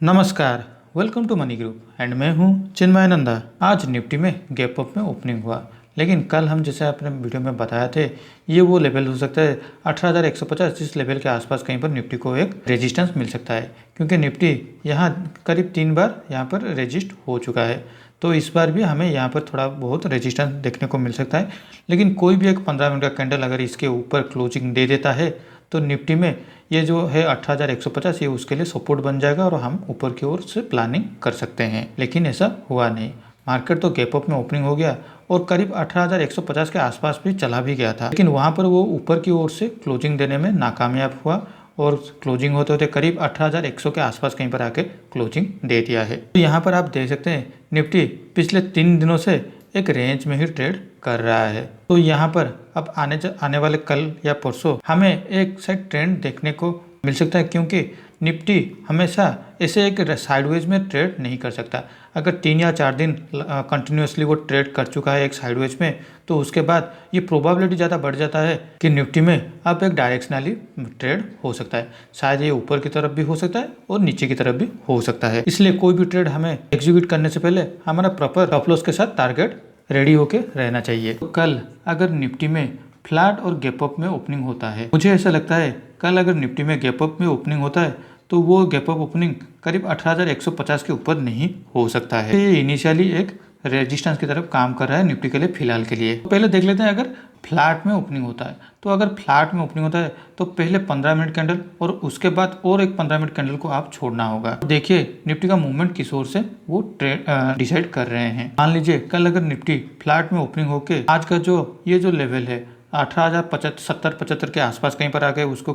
नमस्कार, welcome to money group and मैं हूं चिन्मय नंदा। आज निफ्टी में गैप अप में ओपनिंग हुआ, लेकिन कल हम जैसे अपने वीडियो में बताया थे ये वो लेवल हो सकता है 18,150। जिस लेवल के आसपास कहीं पर निफ्टी को एक रेजिस्टेंस मिल सकता है, क्योंकि निफ्टी यहाँ करीब 3 बार यहाँ पर रेजिस्ट हो चुका है। तो इस बार भी हमें यहाँ पर थोड़ा बहुत रेजिस्टेंस देखने को मिल सकता है, लेकिन कोई भी एक 15 मिनट का कैंडल अगर इसके ऊपर क्लोजिंग दे देता है तो निफ्टी में ये जो है 18,150 ये उसके लिए सपोर्ट बन जाएगा और हम ऊपर की ओर से प्लानिंग कर सकते हैं। लेकिन ऐसा हुआ नहीं, मार्केट तो गैप अप में ओपनिंग हो गया और करीब 18,150 के आसपास भी चला भी गया था, लेकिन वहां पर वो ऊपर की ओर से क्लोजिंग देने में नाकामयाब हुआ और क्लोजिंग होते होते करीब 18,100 के आसपास कहीं पर आके क्लोजिंग दे दिया है। तो यहाँ पर आप देख सकते हैं निफ्टी पिछले 3 दिनों से एक रेंज में ही ट्रेड कर रहा है। तो यहाँ पर अब आने वाले कल या परसों हमें एक साइड ट्रेंड देखने को मिल सकता है, क्योंकि निफ्टी हमेशा ऐसे एक साइडवेज में ट्रेड नहीं कर सकता। अगर 3 या 4 दिन कंटिन्यूसली वो ट्रेड कर चुका है एक साइडवेज में, तो उसके बाद ये प्रोबेबिलिटी ज़्यादा बढ़ जाता है कि निफ्टी में अब एक डायरेक्शनली ट्रेड हो सकता है। शायद ये ऊपर की तरफ भी हो सकता है और नीचे की तरफ भी हो सकता है। इसलिए कोई भी ट्रेड हमें एग्जीक्यूट करने से पहले हमारा प्रॉपर स्टॉप लॉस के साथ टारगेट रेडी होके रहना चाहिए। तो कल अगर निफ्टी में फ्लैट और गैप अप में ओपनिंग होता है, मुझे ऐसा लगता है कल अगर निफ्टी में गैप अप में ओपनिंग होता है तो वो गैप अप ओपनिंग करीब 18,150 के ऊपर नहीं हो सकता है। ये इनिशियली एक रेजिस्टेंस की तरफ काम कर रहा है निफ्टी के लिए फिलहाल के लिए। तो पहले देख लेते हैं अगर फ्लैट में ओपनिंग होता है, तो अगर फ्लैट में ओपनिंग होता है तो पहले 15 मिनट कैंडल और उसके बाद और एक 15 मिनट कैंडल को आप छोड़ना होगा। देखिए निफ्टी का मूवमेंट किस ओर से वो डिसाइड कर रहे हैं। मान लीजिए कल अगर निफ्टी फ्लैट में ओपनिंग होके आज का जो ये जो लेवल है 18,070-75 के आसपास कहीं पर आके उसको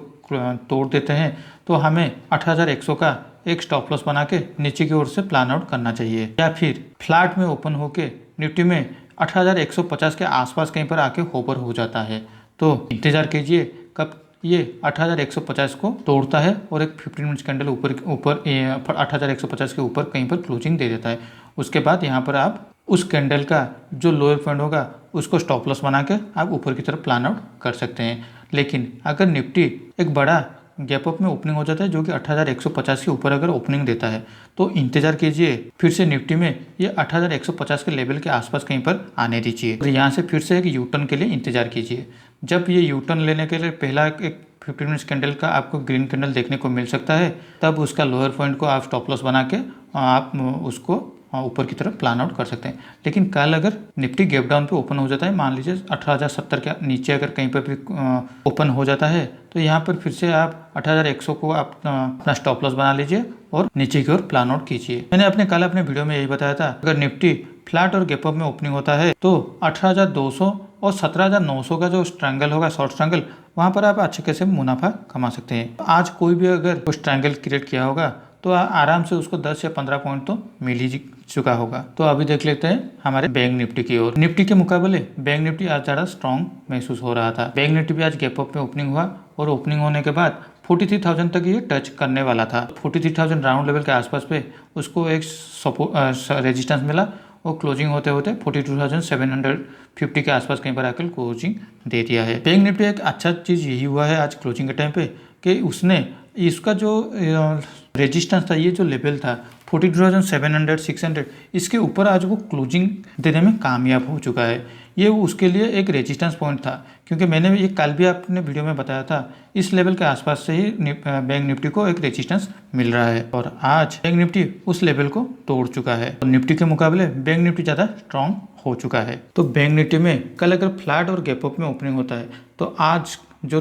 तोड़ देते हैं, तो हमें 18,100 का एक स्टॉप लॉस बना के नीचे की ओर से प्लान आउट करना चाहिए। या फिर फ्लैट में ओपन होके निफ्टी में 18,150 के आसपास कहीं पर आके होपर हो जाता है, तो इंतजार कीजिए कब ये 18,150 को तोड़ता है और एक 15 मिनट कैंडल ऊपर 18,150 के ऊपर कहीं पर क्लोजिंग दे देता है। उसके बाद यहाँ पर आप उस कैंडल का जो लोअर पॉइंट होगा उसको स्टॉप लॉस बना के आप ऊपर की तरफ प्लान आउट कर सकते हैं। लेकिन अगर निफ्टी एक बड़ा गैप अप में ओपनिंग हो जाता है जो कि 18,150 के ऊपर अगर ओपनिंग देता है, तो इंतजार कीजिए फिर से निफ्टी में ये 18,150 के लेवल के आसपास कहीं पर आने दीजिए और यहाँ से फिर से एक यू टर्न के लिए इंतजार कीजिए। जब ये यू टर्न लेने के लिए पहला एक 15 मिनट्स कैंडल का आपको ग्रीन कैंडल देखने को मिल सकता है, तब उसका लोअर पॉइंट को आप स्टॉप लॉस बना के आप उसको ऊपर की तरफ प्लान आउट कर सकते हैं। लेकिन कल अगर निफ्टी गैप डाउन पे ओपन हो जाता है, मान लीजिए 18,070 के नीचे अगर कहीं पर भी ओपन हो जाता है, तो यहाँ पर फिर से आप 18,100 को आप अपना स्टॉप लॉस बना लीजिए और नीचे की ओर प्लान आउट कीजिए। मैंने कल अपने वीडियो में यही बताया था, अगर निफ्टी फ्लैट और गैप अप में ओपनिंग होता है तो 18,200 और 17,900 का जो स्ट्रैंगल होगा शॉर्ट स्ट्रैंगल, वहाँ पर आप अच्छे खासे मुनाफा कमा सकते हैं। आज कोई भी अगर स्ट्रैंगल क्रिएट किया होगा तो आराम से उसको 10 या 15 पॉइंट तो मिल ही चुका होगा। तो अभी देख लेते हैं हमारे बैंक निफ्टी की ओर। निफ्टी के मुकाबले बैंक निफ्टी आज ज़्यादा स्ट्रॉन्ग महसूस हो रहा था। बैंक निफ्टी भी आज गैप अप में ओपनिंग हुआ और ओपनिंग होने के बाद 43,000 तक ये टच करने वाला था। 43,000 राउंड लेवल के आसपास पे उसको एक रेजिस्टेंस मिला और क्लोजिंग होते होते 42,750 के आसपास कहीं पर आकर क्लोजिंग दे दिया है। बैंक निफ्टी एक अच्छा चीज़ यही हुआ है आज क्लोजिंग के टाइम पे कि उसने इसका जो रेजिस्टेंस था, ये जो लेवल था 42,700 600, इसके ऊपर आज वो क्लोजिंग देने में कामयाब हो चुका है। ये उसके लिए एक रेजिस्टेंस पॉइंट था, क्योंकि मैंने ये कल भी अपने वीडियो में बताया था इस लेवल के आसपास से ही बैंक निफ्टी को एक रेजिस्टेंस मिल रहा है और आज बैंक निफ्टी उस लेवल को तोड़ चुका है और निफ्टी के मुकाबले बैंक निफ्टी ज़्यादा स्ट्रॉन्ग हो चुका है। तो बैंक निफ्टी में कल अगर फ्लैट और गैप अप में ओपनिंग होता है तो आज जो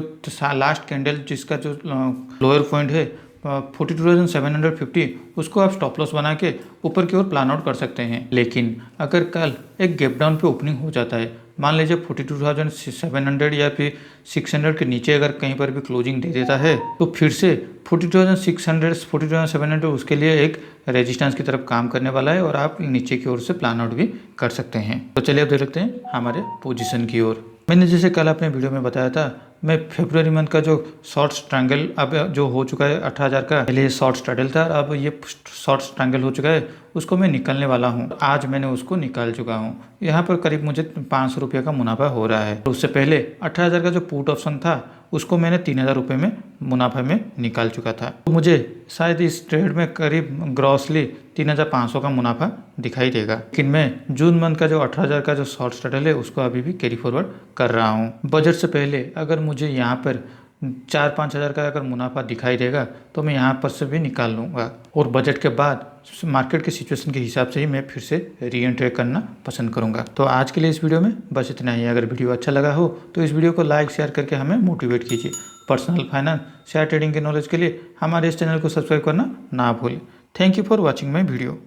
लास्ट कैंडल जिसका जो लोअर पॉइंट है 42,750, उसको आप स्टॉप लॉस बना के ऊपर की ओर प्लान आउट कर सकते हैं। लेकिन अगर कल एक गैप डाउन पे ओपनिंग हो जाता है, मान लीजिए 42,700 या फिर 600 के नीचे अगर कहीं पर भी क्लोजिंग दे देता है, तो फिर से 42,600 42,700 उसके लिए एक रेजिस्टेंस की तरफ काम करने वाला है और आप नीचे की ओर से प्लान आउट भी कर सकते हैं। तो चलिए अब देख लेते हैं हमारे पोजीशन की ओर। मैंने जैसे कल अपने वीडियो में बताया था, मैं फरवरी मंथ का जो शॉर्ट स्ट्रैंगल अब जो हो चुका है 18,000 का, पहले ये शॉर्ट स्ट्रैडल था, अब ये शॉर्ट स्ट्रैंगल हो चुका है, उसको मैं निकलने वाला हूँ। आज मैंने उसको निकाल चुका हूँ। यहाँ पर करीब मुझे 500 रुपये का मुनाफा हो रहा है। तो उससे पहले 18,000 का जो पुट ऑप्शन था उसको मैंने 3,000 रुपये में मुनाफा में निकाल चुका था। तो मुझे शायद इस ट्रेड में करीब ग्रॉसली 3,500 का मुनाफा दिखाई देगा। लेकिन मैं जून मंथ का जो 18,000 का जो शॉर्ट स्ट्रैटल है उसको अभी भी कैरी फॉरवर्ड कर रहा हूँ। बजट से पहले अगर मुझे यहाँ पर 4-5 हज़ार का अगर मुनाफा दिखाई देगा तो मैं यहाँ पर से भी निकाल लूँगा, और बजट के बाद मार्केट के सिचुएशन के हिसाब से ही मैं फिर से री एंट्री करना पसंद करूँगा। तो आज के लिए इस वीडियो में बस इतना ही। अगर वीडियो अच्छा लगा हो तो इस वीडियो को लाइक शेयर करके हमें मोटिवेट कीजिए। पर्सनल फाइनेंस शेयर ट्रेडिंग के नॉलेज के लिए हमारे इस चैनल को सब्सक्राइब करना ना भूलें। Thank you for watching my video.